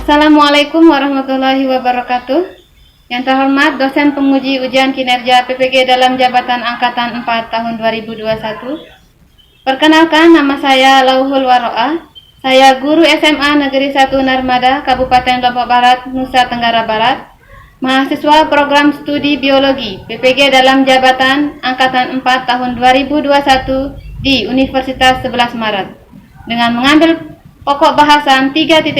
Assalamualaikum warahmatullahi wabarakatuh. Yang terhormat dosen penguji ujian kinerja PPG dalam jabatan Angkatan 4 tahun 2021. Perkenalkan, nama saya Lauhul Waroa. Saya guru SMA Negeri 1 Narmada, Kabupaten Lombok Barat, Nusa Tenggara Barat. Mahasiswa program studi biologi PPG dalam jabatan Angkatan 4 tahun 2021 di Universitas 11 Maret. Dengan mengambil pokok bahasan 3.5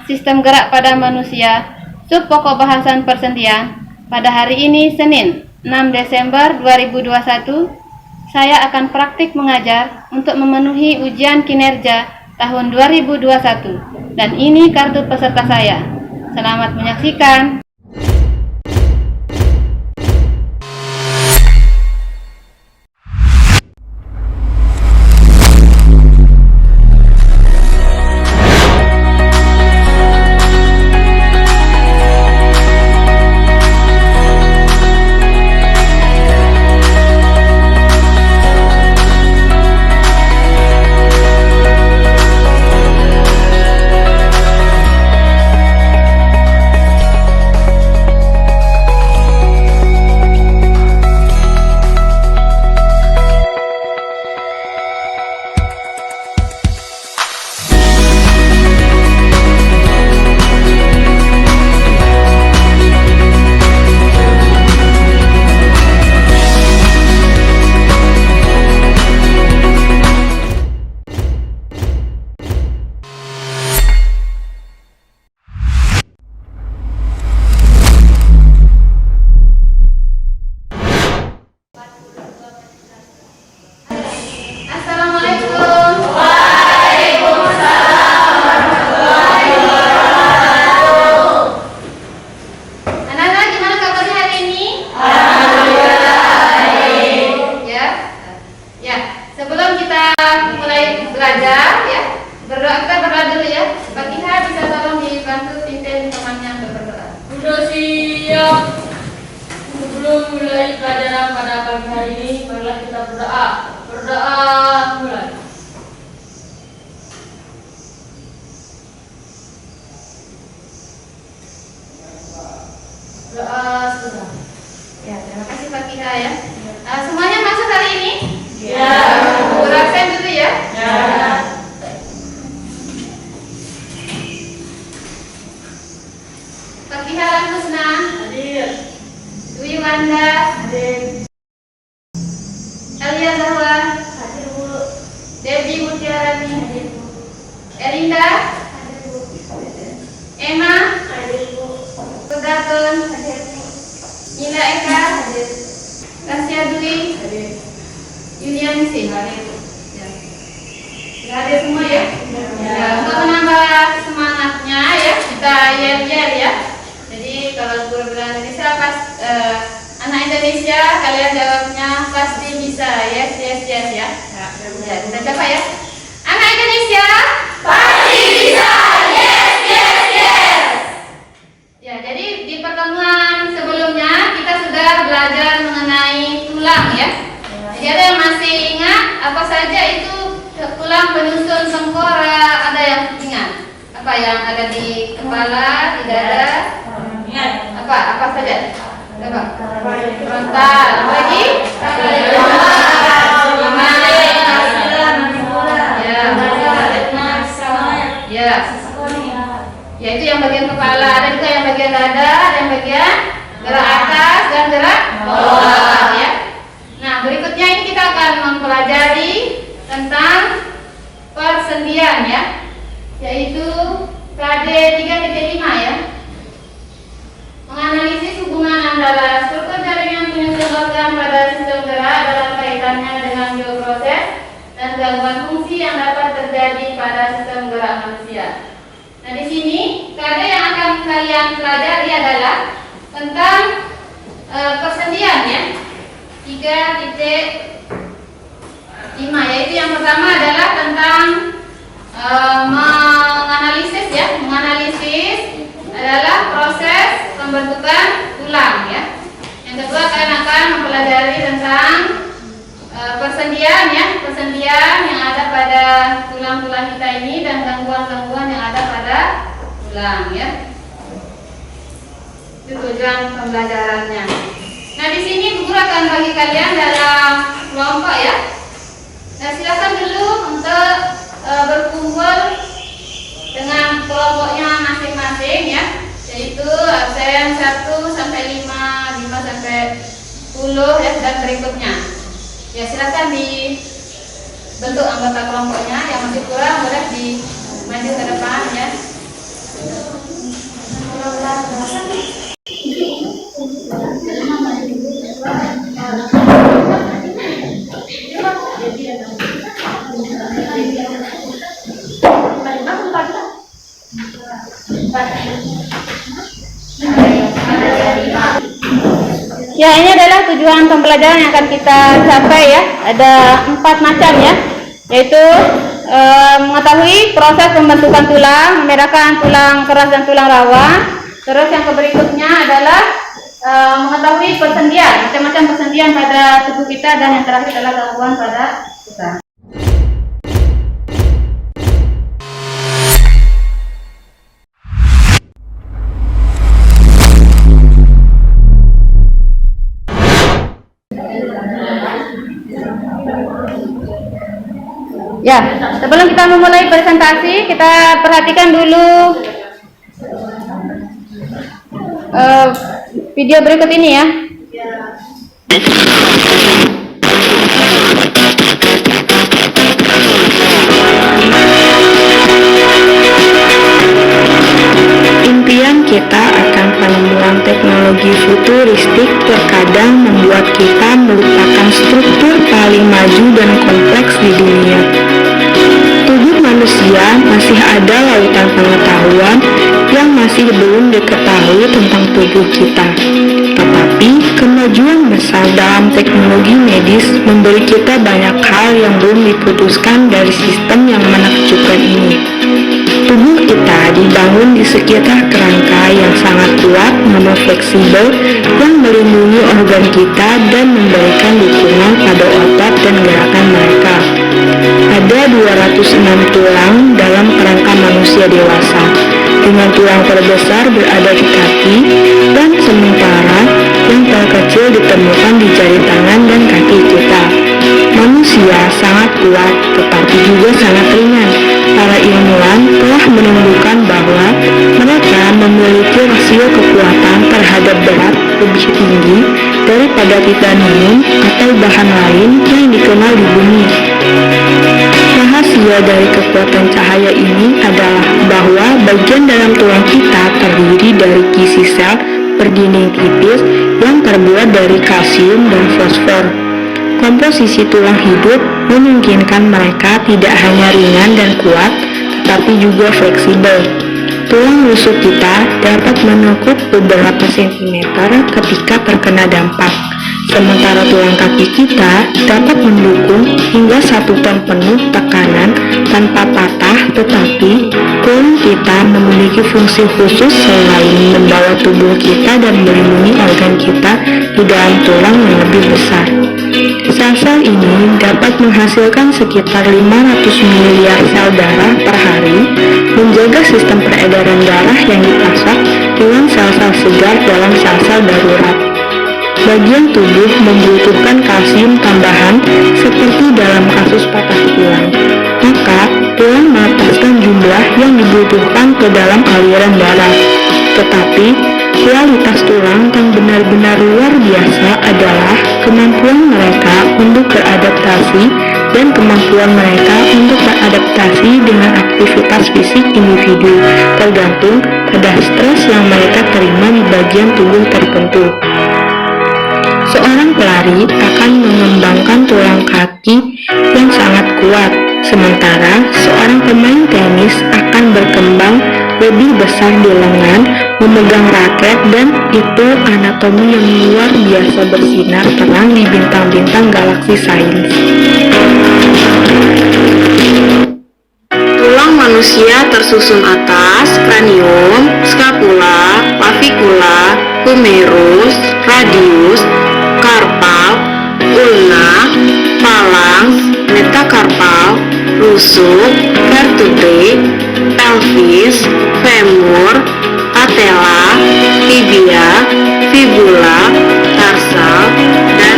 Sistem Gerak pada Manusia, sub pokok bahasan persendian. Pada hari ini Senin 6 Desember 2021, saya akan praktik mengajar untuk memenuhi ujian kinerja tahun 2021, dan ini kartu peserta saya. Selamat menyaksikan. Sebelum mulai pelajaran pada pagi hari ini, marilah kita berdoa. Berdoa mulai. Doa sebentar. Ya, terima kasih Pak Kiha ya. Semuanya masuk hari ini? Ya. Berabsen dulu ya. Ya. Pak Kiha Kusna. Hadir. Dwi Wanda. Hadir. Elia Zahwa. Hadir Bu. Debbie Mutiarani. Hadir Bu. Erinda. Hadir Bu. Emma. Hadir Bu. Pegatun. Hadir Bu. Nila Eka. Hadir. Tasya Dwi. Hadir. Yulianisi. Hadir. Ya. Sudah hadir semua ya? Ya. Untuk menambah semangatnya ya, kita yel-yel ya. Jadi kalau guru bilang Indonesia anak Indonesia, kalian jawabnya pasti bisa. Yes, yes, yes ya. Ya, kita coba ya. Anak Indonesia Pasti bisa. Yes, yes, yes. ya. Jadi di pertemuan sebelumnya kita sudah belajar mengenai tulang ya. Jadi ada yang masih ingat apa saja itu tulang penyusun tengkorak? Ada yang ingat? Apa yang ada di kepala, di dada? Ingat. Apa saja? Coba. Frontal. Apa lagi? Ya. Ya, itu yang bagian kepala. Ada juga yang bagian dada, ada yang bagian gerak atas dan gerak bawah ya. Nah, berikutnya ini kita akan mempelajari tentang persendian ya, yaitu KD 3.5 ya. Menganalisis hubungan antara struktur jaringan penyusun organ pada sistem gerak dalam kaitannya dengan bioproses dan gangguan fungsi yang dapat terjadi pada sistem gerak manusia. Nah, di sini KD yang akan kalian pelajari adalah tentang persendian ya. 3.5, yaitu yang pertama adalah tentang menganalisis ya. Menganalisis adalah proses pembentukan tulang ya. Yang kedua kalian akan mempelajari tentang persendian ya, persendian yang ada pada tulang-tulang kita ini dan gangguan-gangguan yang ada pada tulang ya. Itu tujuan pembelajarannya. Nah, di sini guru akan bagi kalian dalam kelompok ya. Nah, silakan dulu untuk berkumpul dengan kelompoknya masing-masing ya. Yaitu absen 1 sampai 5, 5 sampai 10 ya, dan berikutnya. Ya, silakan dibentuk anggota kelompoknya. Yang masih kurang boleh maju ke depan ya. Ya, ini adalah tujuan pembelajaran yang akan kita capai ya. Ada 4 macam ya, yaitu mengetahui proses pembentukan tulang, membedakan tulang keras dan tulang rawan. Terus yang berikutnya adalah mengetahui persendian, macam-macam persendian pada tubuh kita, dan yang terakhir adalah gangguan pada kita. Ya, sebelum kita memulai presentasi, kita perhatikan dulu video berikut ini ya. Impian kita akan penemuan teknologi futuristik terkadang membuat kita melupakan struktur paling maju dan kompleks di dunia. Tubuh manusia masih ada lautan pengetahuan yang masih belum diketahui tentang tubuh kita. Tetapi kemajuan besar dalam teknologi medis memberi kita banyak hal yang belum diputuskan dari sistem yang menakjubkan ini. Tubuh kita dibangun di sekitar kerangka yang sangat kuat namun fleksibel yang melindungi organ kita dan memberikan dukungan pada otot dan gerakan mereka. Ada 206 tulang dalam kerangka manusia dewasa, dengan tulang terbesar berada di kaki, dan sementara yang terkecil ditemukan di jari tangan dan kaki kita. Manusia sangat kuat, tetapi juga sangat ringan. Para ilmuwan telah menemukan bahwa mereka memiliki rasio kekuatan terhadap berat lebih tinggi daripada titanium atau bahan lain yang dikenal di bumi. Rahasia dari kekuatan cahaya ini adalah bahwa bagian dalam tulang kita terdiri dari kisi sel berdinding tipis yang terbuat dari kalsium dan fosfor. Komposisi tulang hidup memungkinkan mereka tidak hanya ringan dan kuat, tetapi juga fleksibel. Tulang rusuk kita dapat menekuk beberapa sentimeter ketika terkena dampak, sementara tulang kaki kita dapat mendukung hingga 1 ton penuh tekanan tanpa patah. Tetapi tulang kita memiliki fungsi khusus selain membawa tubuh kita dan melindungi organ kita di dalam tulang yang lebih besar. Sel-sel ini dapat menghasilkan sekitar 500 miliar sel darah per hari, menjaga sistem peredaran darah yang dipasok dengan sel-sel segar dalam sel-sel darurat. Bagian tubuh membutuhkan kalsium tambahan seperti dalam kasus patah tulang, maka tulang melepaskan jumlah yang dibutuhkan ke dalam aliran darah. Tetapi kualitas tulang yang benar-benar luar biasa adalah kemampuan mereka untuk beradaptasi dan kemampuan mereka untuk beradaptasi dengan aktivitas fisik individu, tergantung pada stres yang mereka terima di bagian tubuh tertentu. Seorang pelari akan mengembangkan tulang kaki yang sangat kuat, sementara seorang pemain tenis akan berkembang lebih besar di lengan, memegang raket, dan itu anatomi yang luar biasa bersinar terang di bintang-bintang galaksi sains. Tulang manusia tersusun atas kranium, scapula, clavicula, humerus, radius, karpal, ulna, phalanx, metakarpal, rusuk, vertebrae, pelvis, femur, femur, patella, tibia, fibula, tarsal, dan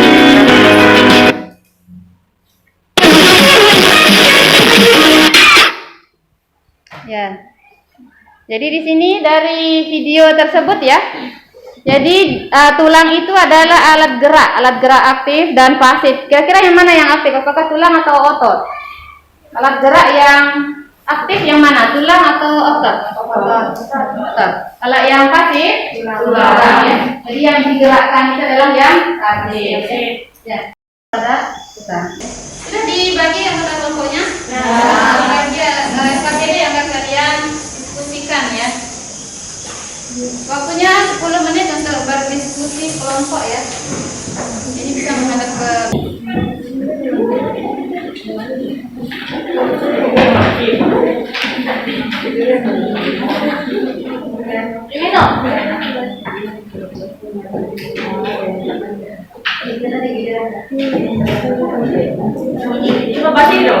ya. Jadi di sini dari video tersebut ya. Jadi tulang itu adalah alat gerak aktif dan pasif. Kira-kira yang mana yang aktif? Apakah tulang atau otot? Alat gerak yang aktif yang mana? Tulang atau otot? Otot. Kalau yang pasif? Tulang. Ya. Jadi yang digerakkan itu adalah yang pasif. Ya. Pada tulang. Sudah dibagi yang pada kelompoknya? Bagi ini yang akan kalian diskusikan ya. Waktunya 10 menit untuk berdiskusi kelompok ya. Ini bisa menghadap ke ini dong. Coba pasti dong.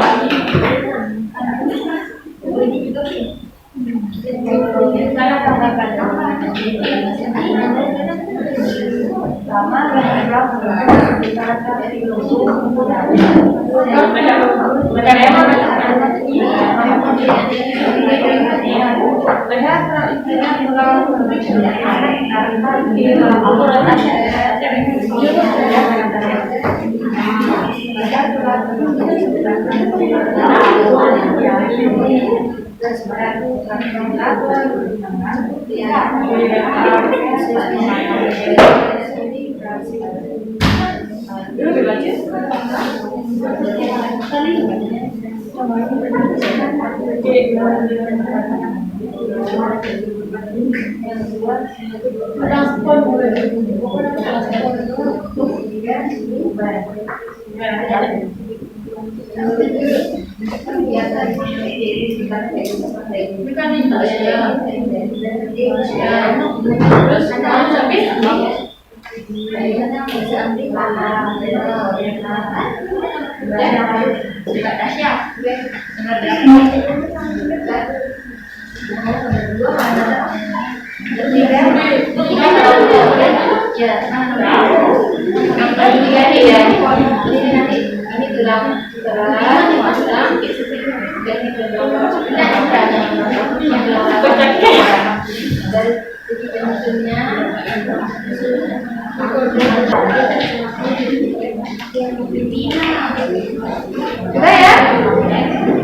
Sudah ya?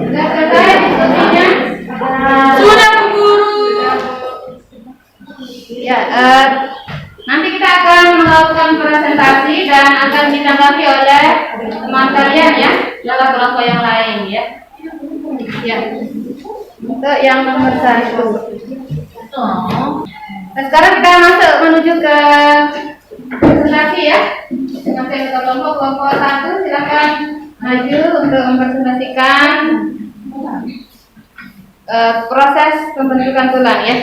Sudah selesai diskusinya? Sudah, Bu Guru. Ya, nanti kita akan melakukan presentasi dan akan ditanggapi oleh teman kalian ya, dalam kelompok yang lain ya. Ya. Untuk yang nomor 1. Nah, sekarang kita masuk menuju ke presentasi ya. Masuk ke kelompok 1, silakan maju untuk mempresentasikan proses pembentukan tulang ya.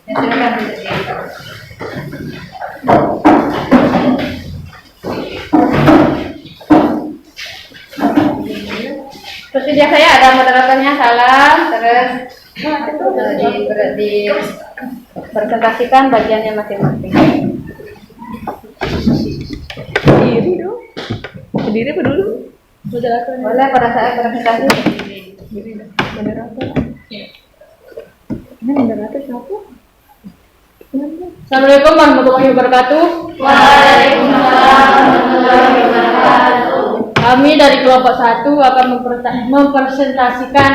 Ya, silakan dijelaskan. Seperti biasa ya, ada moderatornya, salam, terus dipresentasikan bagiannya masing-masing. Berdiri dong. Berdiri apa dulu? Moderatornya. Boleh pada saat presentasi. Berdiri. Moderator. Ini moderator siapa? Assalamualaikum warahmatullahi wabarakatuh. Waalaikumsalam warahmatullahi wabarakatuh. Kami dari kelompok 1 akan mempresentasikan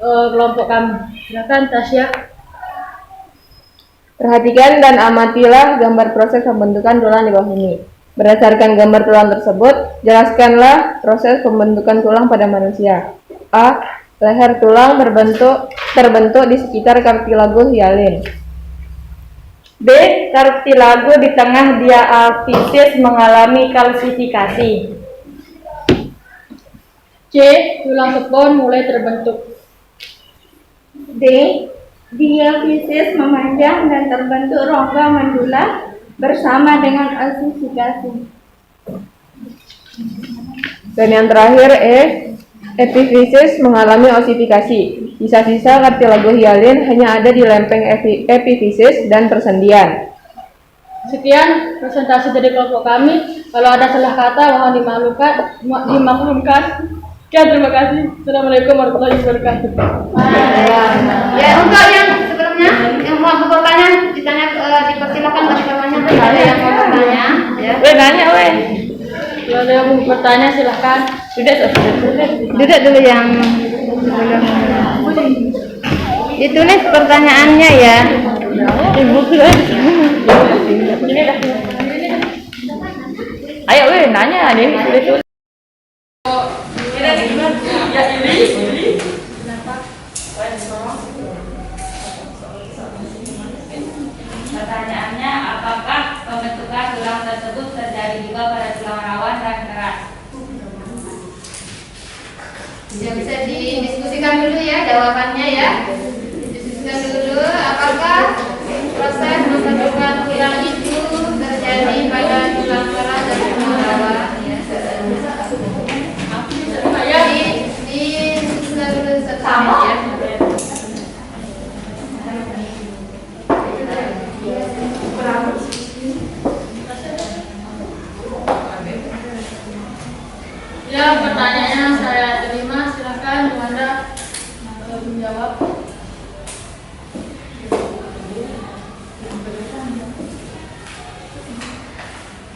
kelompok kami. Silakan Tasya. Perhatikan dan amatilah gambar proses pembentukan tulang di bawah ini. Berdasarkan gambar tulang tersebut, jelaskanlah proses pembentukan tulang pada manusia. A. Leher tulang terbentuk di sekitar kartilago hyalin. B. Kartilago di tengah diafisis mengalami kalsifikasi. C. Tulang kepon mulai terbentuk. D. Diafisis memanjang dan terbentuk rongga mandula bersama dengan osifikasi. Dan yang terakhir E. Epifisis mengalami osifikasi. Sisa-sisa kartilago hialin hanya ada di lempeng epifisis dan persendian. Sekian presentasi dari kelompok kami. Kalau ada salah kata mohon dimaklumkan. Sekian, terima kasih. Assalamualaikum warahmatullahi wabarakatuh. Ya, untuk yang sebelumnya yang mau bertanya dipersilakan bertanya. Ada yang mau bertanya? Ya. Nanya, Kalau ada yang mau bertanya silahkan. Duduk dulu yang sebelum. Ditulis pertanyaannya ya. Ayo, nanya nih. Pertanyaannya, apakah pembentukan tulang tersebut terjadi juga pada tulang rawan dan keras? Ya, bisa didiskusikan dulu ya jawabannya ya. Didiskusikan dulu apakah proses pembentukan tulang itu terjadi pada tulang keras dan tulang rawan ya. Jadi didiskusikan dulu sama ya. Ya, pertanyaannya saya terima. Silahkan Anda menjawab.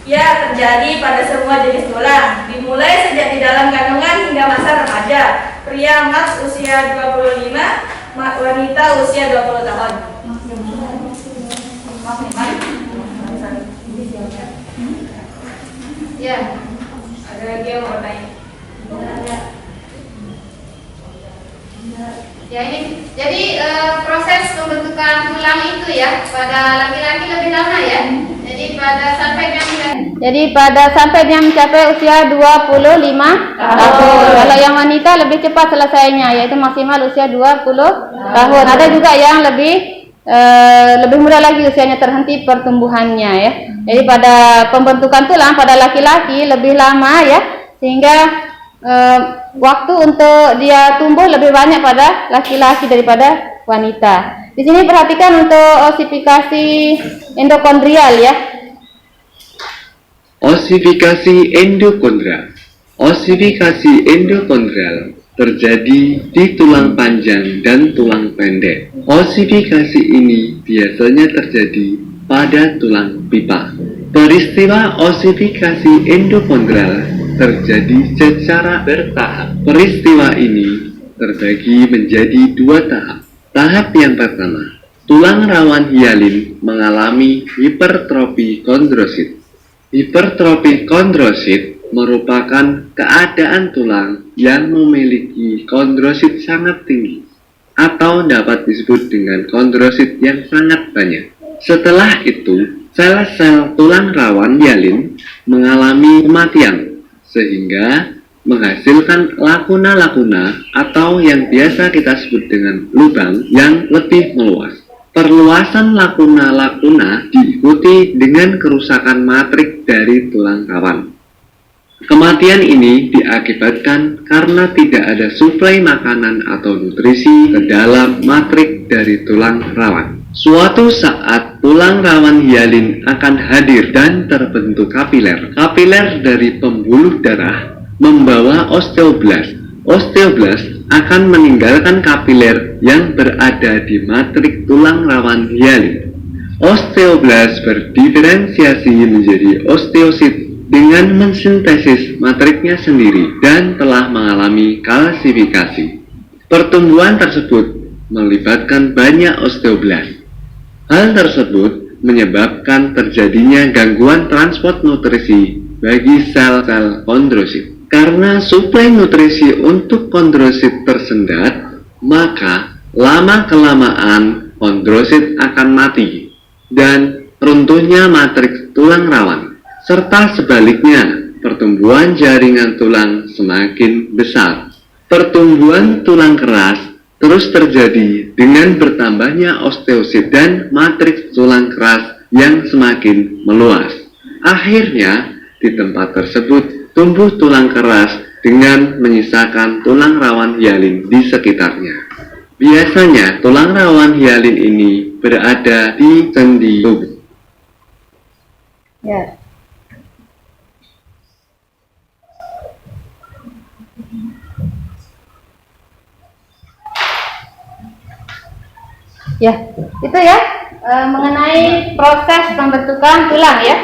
Ya, terjadi pada semua jenis tulang, dimulai sejak di dalam kandungan hingga masa remaja. Pria maks usia 25, wanita usia 20 tahun. Ya. Ada lagi yang mau tanya? Ya, ini jadi proses pembentukan tulang itu ya pada laki-laki lebih lama ya. Jadi pada sampai dia mencapai usia 25 tahun. Kalau yang wanita lebih cepat selesainya, yaitu maksimal usia 20 tahun. Ada juga yang lebih muda lagi usianya, terhenti pertumbuhannya ya. Jadi pada pembentukan tulang pada laki-laki lebih lama ya, sehingga waktu untuk dia tumbuh lebih banyak pada laki-laki daripada wanita. Di sini perhatikan untuk osifikasi endokondrial ya. Osifikasi endokondrial. Osifikasi endokondrial terjadi di tulang panjang dan tulang pendek. Osifikasi ini biasanya terjadi pada tulang pipa. Peristiwa osifikasi endokondrial terjadi secara bertahap. Peristiwa ini terbagi menjadi dua tahap. Tahap yang pertama, tulang rawan hialin mengalami hipertrofi kondrosit. Hipertrofi kondrosit merupakan keadaan tulang yang memiliki kondrosit sangat tinggi atau dapat disebut dengan kondrosit yang sangat banyak. Setelah itu, sel-sel tulang rawan hialin mengalami kematian sehingga menghasilkan lakuna-lakuna atau yang biasa kita sebut dengan lubang yang lebih meluas. Perluasan lakuna-lakuna diikuti dengan kerusakan matrik dari tulang rawan. Kematian ini diakibatkan karena tidak ada suplai makanan atau nutrisi ke dalam matrik dari tulang rawan. Suatu saat tulang rawan hialin akan hadir dan terbentuk kapiler. Kapiler dari pembuluh darah membawa osteoblast. Osteoblast akan meninggalkan kapiler yang berada di matrik tulang rawan hialin. Osteoblast berdiferensiasi menjadi osteosit dengan mensintesis matriknya sendiri dan telah mengalami kalsifikasi. Pertumbuhan tersebut melibatkan banyak osteoblast. Hal tersebut menyebabkan terjadinya gangguan transport nutrisi bagi sel-sel kondrosit. Karena suplai nutrisi untuk kondrosit tersendat, maka lama-kelamaan kondrosit akan mati dan runtuhnya matriks tulang rawan. Serta sebaliknya, pertumbuhan jaringan tulang semakin besar. Pertumbuhan tulang keras terus terjadi dengan bertambahnya osteosit dan matriks tulang keras yang semakin meluas. Akhirnya, di tempat tersebut tumbuh tulang keras dengan menyisakan tulang rawan hialin di sekitarnya. Biasanya tulang rawan hialin ini berada di sendi tubuh. Ya. Ya, itu ya mengenai proses pembentukan tulang ya.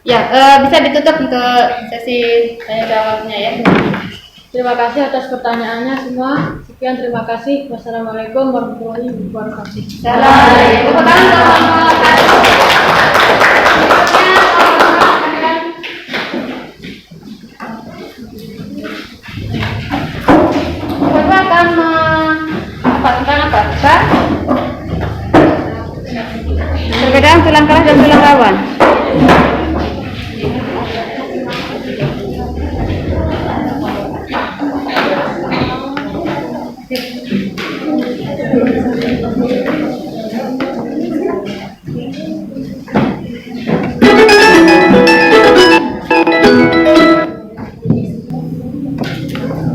Ya, bisa ditutup untuk sesi tanya jawabnya ya. Terima kasih atas pertanyaannya semua. Sekian, terima kasih. Wassalamualaikum warahmatullahi wabarakatuh. Assalamualaikum warahmatullahi wabarakatuh. Bapak akan tentang apa? Tentang perbedaan tulang keras dan tulang rawan.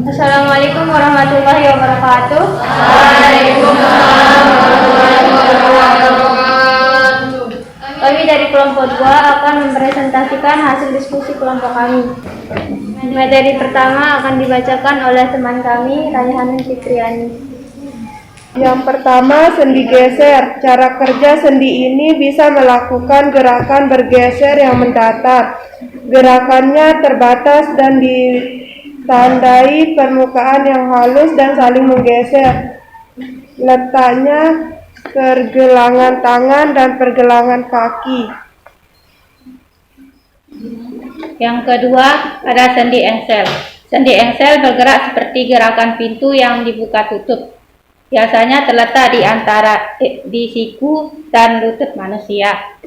Assalamualaikum warahmatullahi wabarakatuh. Kami dari kelompok 2 akan mempresentasikan hasil diskusi kelompok kami. Materi pertama akan dibacakan oleh teman kami, Raihanin Fitriani. Yang pertama, sendi geser. Cara kerja sendi ini bisa melakukan gerakan bergeser yang mendatar. Gerakannya terbatas dan ditandai permukaan yang halus dan saling menggeser. Letaknya pergelangan tangan dan pergelangan kaki. Yang kedua, ada sendi engsel. Sendi engsel bergerak seperti gerakan pintu yang dibuka tutup. Biasanya terletak di antara di siku dan lutut manusia.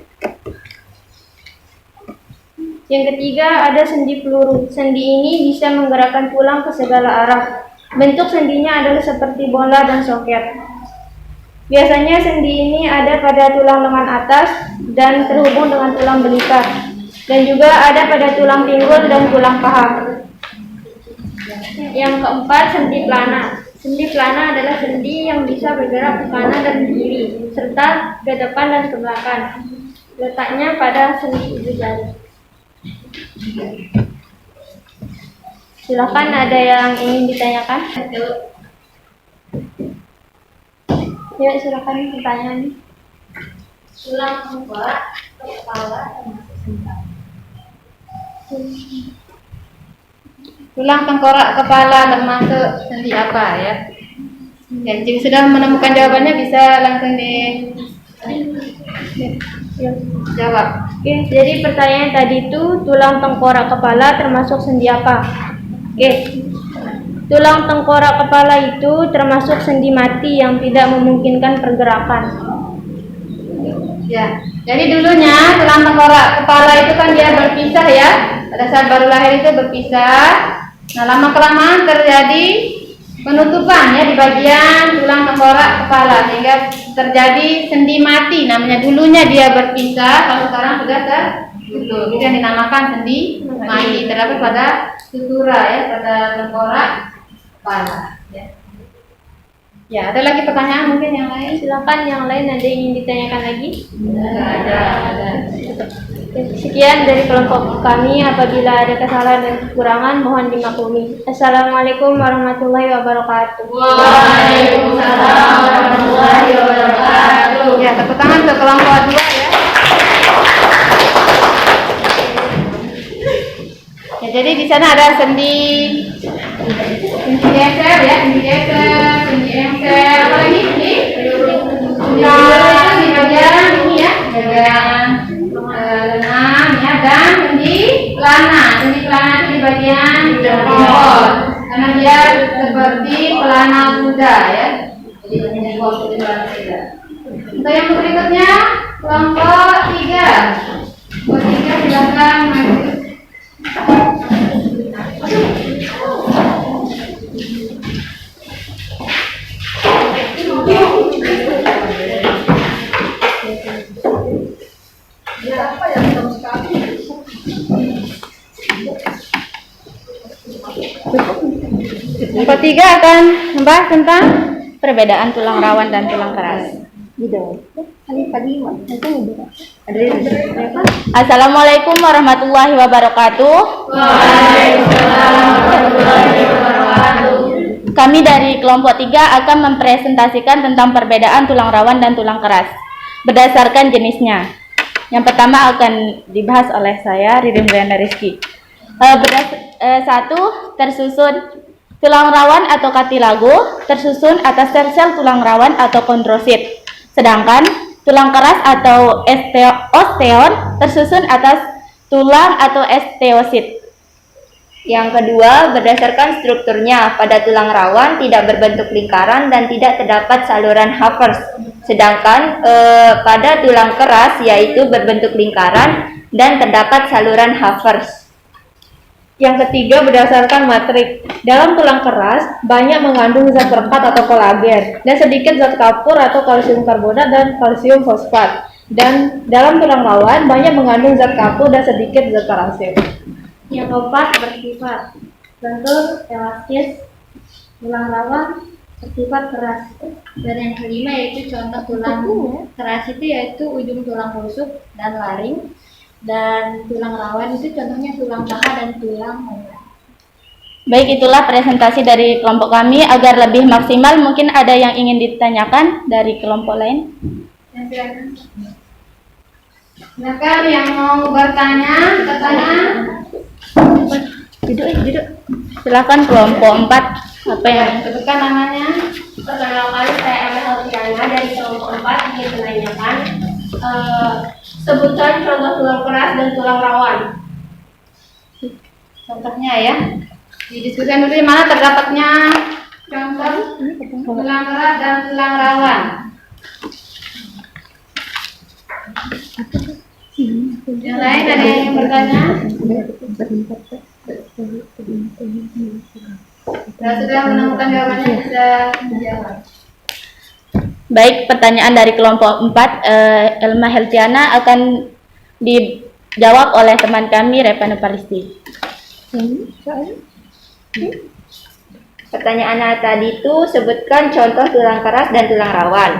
Yang ketiga, ada sendi peluru. Sendi ini bisa menggerakkan tulang ke segala arah. Bentuk sendinya adalah seperti bola dan soket. Biasanya sendi ini ada pada tulang lengan atas dan terhubung dengan tulang belakang, dan juga ada pada tulang pinggul dan tulang paha. Yang keempat, sendi plana. Sendi plana adalah sendi yang bisa bergerak ke kanan dan ke kiri, serta ke depan dan ke belakang. Letaknya pada sendi ujung jari. Silakan, ada yang ingin ditanyakan? Ya, silakan pertanyaan. Tulang tengkorak, kepala, termasuk sendi. Tulang tengkorak kepala termasuk sendi apa ya? Ya, jika sudah menemukan jawabannya bisa langsung jawab. Oke, jadi pertanyaan tadi itu tulang tengkorak kepala termasuk sendi apa? Oke. Tulang tengkorak kepala itu termasuk sendi mati yang tidak memungkinkan pergerakan. Ya, jadi dulunya tulang tengkorak kepala itu kan dia berpisah ya. Pada saat baru lahir itu berpisah. Nah, lama kelamaan terjadi penutupan ya di bagian tulang tengkorak kepala sehingga terjadi sendi mati. Namanya dulunya dia berpisah, kalau sekarang sudah tertutup. Itu yang dinamakan sendi mati. Terdapat pada sutura ya, pada tengkorak kepala. Ya, ada lagi pertanyaan mungkin yang lain? Silakan, yang lain ada yang ingin ditanyakan lagi? Ada. Sekian dari kelompok kami. Apabila ada kesalahan dan kekurangan mohon dimaklumi. Assalamualaikum warahmatullahi wabarakatuh. Waalaikumsalam warahmatullahi wabarakatuh. Ya, tepuk tangan untuk kelompok 2 ya. Ya, jadi di sana ada sendi geser ya, sendi geser, sendi engsel, apa lagi? Sendi di bagian ini ya, bagian lengan ya, dan sendi pelana. Sendi pelana itu di bagian jempol, karena dia seperti pelana kuda ya. Jadi jempol seperti pelana kuda. Untuk yang berikutnya kelompok 3. Kelompok 3 silakan maju. ketiga akan membahas tentang perbedaan tulang rawan dan tulang keras. Assalamualaikum warahmatullahi wabarakatuh. Kami dari kelompok 3 akan mempresentasikan tentang perbedaan tulang rawan dan tulang keras berdasarkan jenisnya. Yang pertama akan dibahas oleh saya, Ririn Brianda Rizky. Satu, tersusun tulang rawan atau cartilago tersusun atas sel-sel tulang rawan atau kondrosit. Sedangkan tulang keras atau osteon tersusun atas tulang atau osteosit. Yang kedua, berdasarkan strukturnya, pada tulang rawan tidak berbentuk lingkaran dan tidak terdapat saluran Havers. Sedangkan pada tulang keras yaitu berbentuk lingkaran dan terdapat saluran Havers. Yang ketiga, berdasarkan matrik. Dalam tulang keras banyak mengandung zat perekat atau kolagen dan sedikit zat kapur atau kalsium karbonat dan kalsium fosfat. Dan dalam tulang rawan banyak mengandung zat kapur dan sedikit zat parasit. Yang keempat, bersifat lentur, elastis, tulang rawan bersifat keras. Dan yang kelima yaitu contoh tulang keras itu yaitu ujung tulang rusuk dan laring. Dan tulang rawan itu contohnya tulang paha dan tulang molar. Baik, itulah presentasi dari kelompok kami. Agar lebih maksimal, mungkin ada yang ingin ditanyakan dari kelompok lain? Silakan yang mau bertanya. Duduk. Silakan kelompok 4. Apa yang Sebutkan namanya. Perkenalkan, saya Emma Heltiana dari kelompok 4 ingin menanyakan sebutkan contoh tulang keras dan tulang rawan. Contohnya ya. Didiskusikan dulu di mana terdapatnya contoh tulang keras dan tulang rawan. Yang lain ada yang ingin bertanya? Kalau sudah menemukan jawabannya bisa menjawab. Baik, pertanyaan dari kelompok 4, Elma Heltiana akan dijawab oleh teman kami, Repa Nupalisti. Pertanyaannya tadi itu, sebutkan contoh tulang keras dan tulang rawan.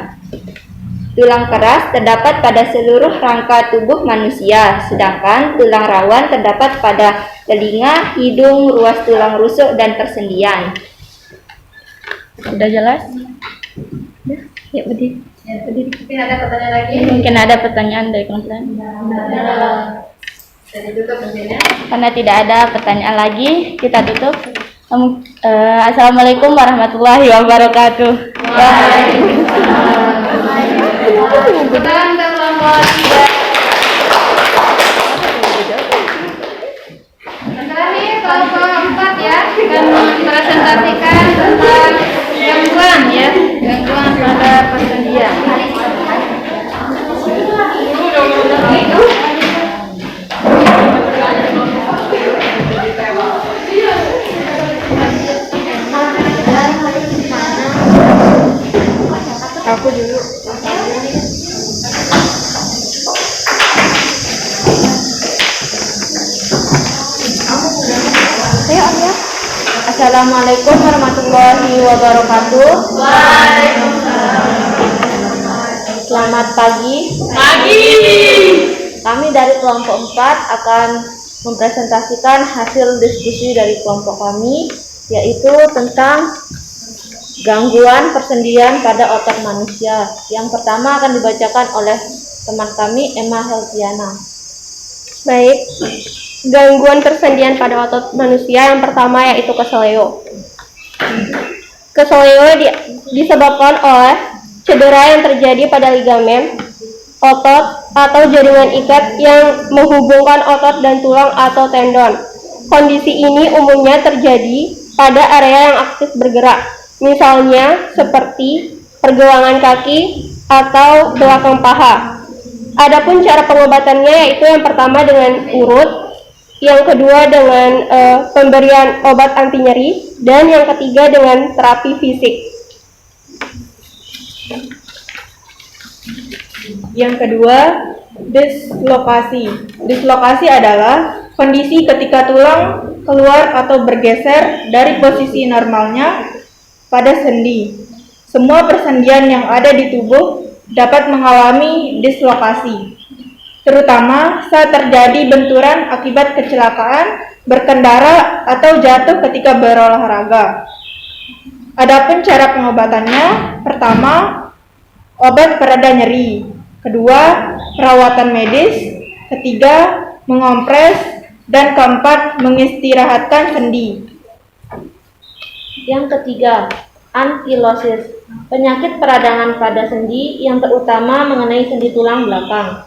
Tulang keras terdapat pada seluruh rangka tubuh manusia, sedangkan tulang rawan terdapat pada telinga, hidung, ruas tulang rusuk, dan persendian. Sudah jelas? Ya, berdiri. Mungkin ada pertanyaan lagi? Mungkin ada pertanyaan dari kelompok lain. Jadi tutup mungkin ya. Karena tidak ada pertanyaan lagi, kita tutup. Assalamualaikum warahmatullahi wabarakatuh. Kita kelompok 3. Kami kelompok 4 ya akan mempresentasikan tentang gangguan ya, gangguan pada persendian. Aku dulu. Assalamualaikum warahmatullahi wabarakatuh. Selamat pagi. Kami dari kelompok 4 akan mempresentasikan hasil diskusi dari kelompok kami, yaitu tentang gangguan persendian pada otot manusia. Yang pertama akan dibacakan oleh teman kami, Emma Heltiana. Baik, gangguan persendian pada otot manusia yang pertama yaitu keseleo. Keseleo disebabkan oleh cedera yang terjadi pada ligamen, otot, atau jaringan ikat yang menghubungkan otot dan tulang atau tendon. Kondisi ini umumnya terjadi pada area yang aktif bergerak, misalnya seperti pergelangan kaki atau belakang paha. Adapun cara pengobatannya yaitu yang pertama dengan urut, yang kedua dengan pemberian obat anti nyeri, dan yang ketiga dengan terapi fisik. Yang kedua, dislokasi. Dislokasi adalah kondisi ketika tulang keluar atau bergeser dari posisi normalnya pada sendi. Semua persendian yang ada di tubuh dapat mengalami dislokasi, terutama saat terjadi benturan akibat kecelakaan, berkendara, atau jatuh ketika berolahraga. Adapun cara pengobatannya, pertama, obat pereda nyeri, kedua, perawatan medis, ketiga, mengompres, dan keempat, mengistirahatkan sendi. Yang ketiga, ankilosis, penyakit peradangan pada sendi yang terutama mengenai sendi tulang belakang.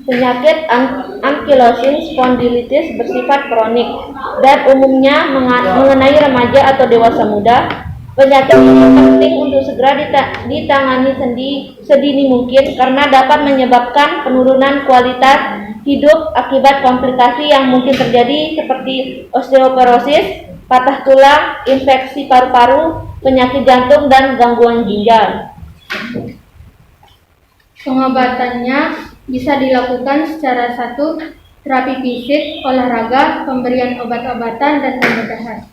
Penyakit ankylosis spondylitis bersifat kronik dan umumnya mengenai remaja atau dewasa muda. Penyakit ini penting untuk segera ditangani sedini mungkin karena dapat menyebabkan penurunan kualitas hidup akibat komplikasi yang mungkin terjadi seperti osteoporosis, patah tulang, infeksi paru-paru, penyakit jantung, dan gangguan ginjal. Pengobatannya bisa dilakukan secara satu, terapi fisik, olahraga, pemberian obat-obatan, dan pembedahan.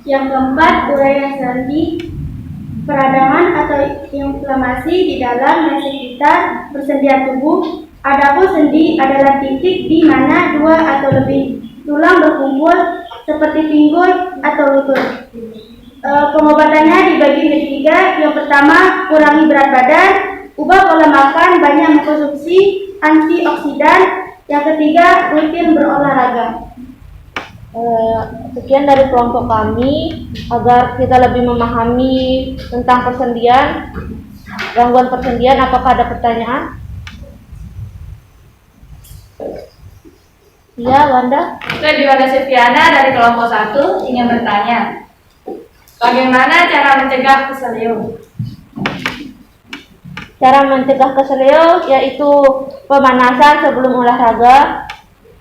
Yang keempat, uraian sendi, peradangan atau inflamasi di dalam dan sekitar persendian tubuh. Adapun sendi adalah titik di mana dua atau lebih tulang berkumpul seperti pinggul atau lutut. Pengobatannya dibagi menjadi tiga. Yang pertama, kurangi berat badan, ubah pola makan, banyak mengkonsumsi antioksidan. Yang ketiga, rutin berolahraga. Sekian dari kelompok kami. Agar kita lebih memahami tentang persendian, gangguan persendian, apakah ada pertanyaan? Ya, Wanda. Saya Diwada Septiana dari kelompok 1 ingin bertanya, bagaimana cara mencegah keselio? Cara mencegah keselio yaitu pemanasan sebelum olahraga,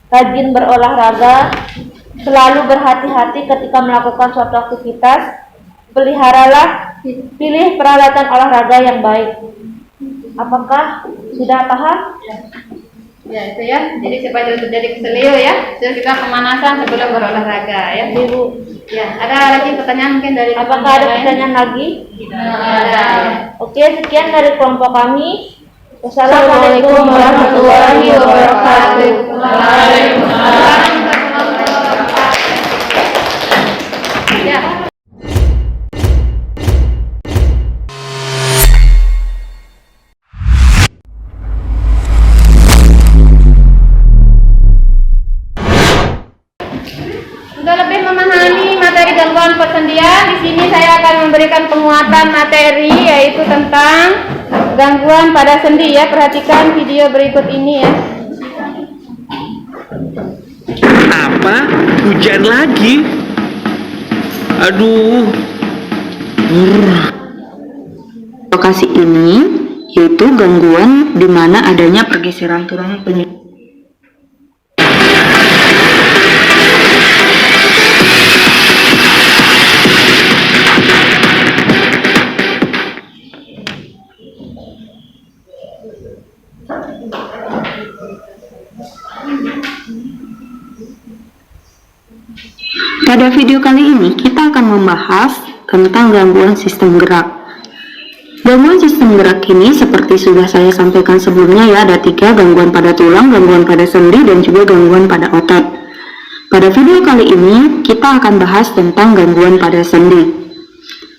rajin berolahraga, selalu berhati-hati ketika melakukan suatu aktivitas, pilih peralatan olahraga yang baik. Apakah sudah paham? Ya, itu ya. Jadi supaya tidak terjadi keselio ya, terus kita pemanasan sebelum berolahraga ya. Ibu. Ya, ada lagi pertanyaan mungkin dari Apakah ada pertanyaan lagi? Ada. Oke, sekian dari kelompok kami. Wassalamualaikum warahmatullahi wabarakatuh. Waalaikumsalam. Ya. Untuk lebih memahami materi gangguan persendian, di sini saya akan memberikan penguatan materi yaitu tentang gangguan pada sendi ya. Perhatikan video berikut ini ya. Apa? Hujan lagi? Aduh. Lokasi ini yaitu gangguan di mana adanya pergeseran tulang penyusun. Pada video kali ini kita akan membahas tentang gangguan sistem gerak. Gangguan sistem gerak ini seperti sudah saya sampaikan sebelumnya ya, ada 3, gangguan pada tulang, gangguan pada sendi, dan juga gangguan pada otot. Pada video kali ini kita akan bahas tentang gangguan pada sendi.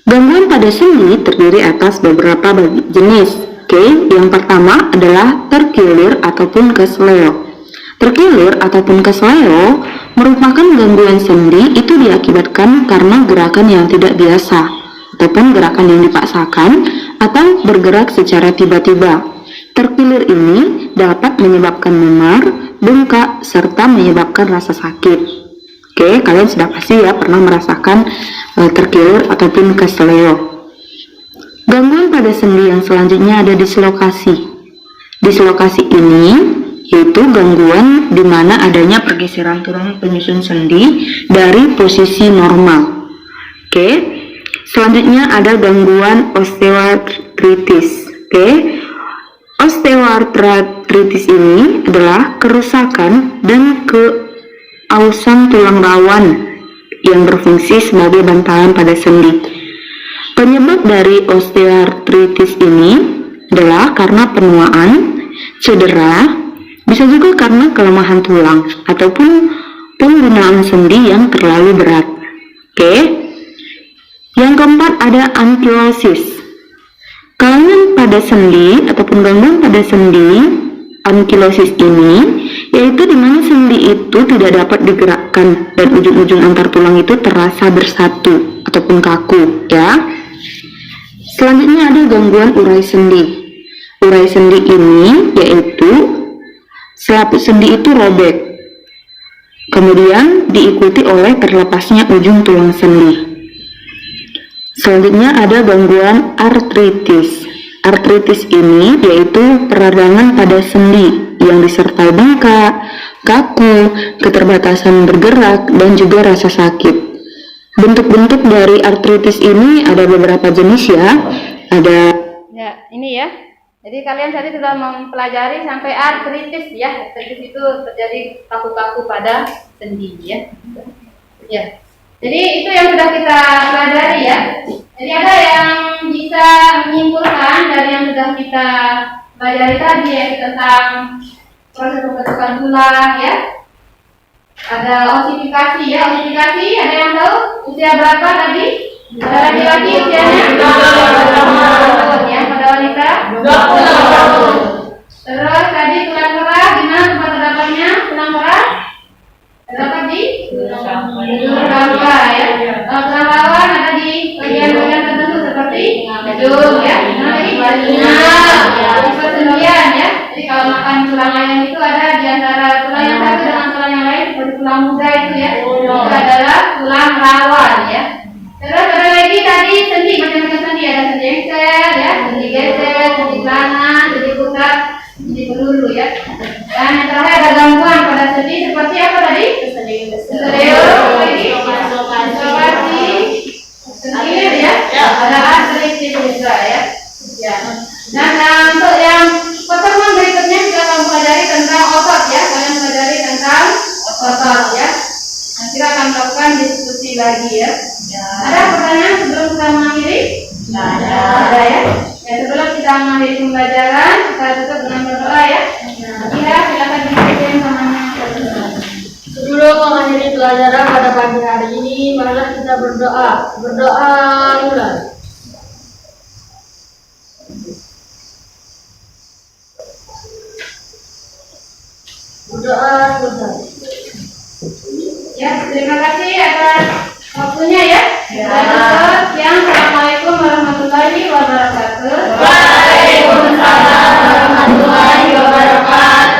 Gangguan pada sendi terdiri atas beberapa jenis. Oke, yang pertama adalah terkilir ataupun kesleo. Terkilir ataupun kesleo merupakan gangguan sendi itu diakibatkan karena gerakan yang tidak biasa ataupun gerakan yang dipaksakan atau bergerak secara tiba-tiba. Terkilir ini dapat menyebabkan memar, bengkak, serta menyebabkan rasa sakit. Oke, kalian sudah pasti ya pernah merasakan terkilir ataupun kesleo. Gangguan pada sendi yang selanjutnya ada dislokasi. Dislokasi ini yaitu gangguan di mana adanya pergeseran tulang penyusun sendi dari posisi normal. Oke, selanjutnya ada gangguan osteoartritis. Oke, osteoartritis ini adalah kerusakan dan keausan tulang rawan yang berfungsi sebagai bantalan pada sendi. Penyebab dari osteoartritis ini adalah karena penuaan, cedera, bisa juga karena kelemahan tulang ataupun penggunaan sendi yang terlalu berat. Oke. Yang keempat ada ankilosis. Kelainan pada sendi ataupun gangguan pada sendi, ankilosis ini yaitu di mana sendi itu tidak dapat digerakkan dan ujung-ujung antar tulang itu terasa bersatu ataupun kaku, ya. Selanjutnya ada gangguan urai sendi. Urai sendi ini yaitu selaput sendi itu robek, kemudian diikuti oleh terlepasnya ujung tulang sendi. Selanjutnya ada gangguan artritis. Artritis ini yaitu peradangan pada sendi yang disertai bengkak, kaku, keterbatasan bergerak, dan juga rasa sakit. Bentuk-bentuk dari artritis ini ada beberapa jenis, ya. Ada ini ya. Jadi kalian tadi sudah mempelajari sampai artritis ya. Artritis itu terjadi kaku-kaku pada sendi ya. Ya. Jadi itu yang sudah kita pelajari ya. Jadi ada yang bisa menyimpulkan dari yang sudah kita pelajari tadi yaitu tentang proses pembentukan tulang ya. Ada osifikasi ya. Osifikasi ada yang tahu usia berapa tadi? Pada laki-laki usianya 20 tahun ya. Pada wanita 20 tahun. Terus tadi tulang kera gimana tempat terdapatnya tulang kera? Terdapat di tulang kera ya. Tulang rawan ada di bagian-bagian tertentu seperti hidung ya. Lagi persendian ya. Jadi kalau makan tulang ayam itu ada di antara tulang yang satu dengan tulang yang lain seperti tulang muda itu ya. Itu adalah tulang rawan ya. Terus ada lagi tadi sendi, macam-macam sendi, ada sendi engsel ya, sendi geser, sendi pelana, sendi putar, sendi peluru ya. Dan yang terakhir ada gangguan pada sendi seperti apa tadi? Osteoartritis, sendi ya. Ada artritis juga ya. Dan untuk yang pertemuan berikutnya kita akan pelajari tentang otot ya. Kalian pelajari tentang otot ya. Nanti kita akan melakukan diskusi lagi ya. Ada pertanyaan sebelum kita mengakhiri? Ada ya. Ya sebelum kita mengakhiri pembelajaran kita tutup dengan berdoa ya. Iya silakan dipimpin namanya. Sebelum mengakhiri pelajaran pada pagi hari ini, marilah kita berdoa. Berdoa mulai. Berdoa selesai. Ya, terima kasih atas waktunya ya. Assalamualaikum warahmatullahi wabarakatuh. Waalaikumsalam warahmatullahi wabarakatuh.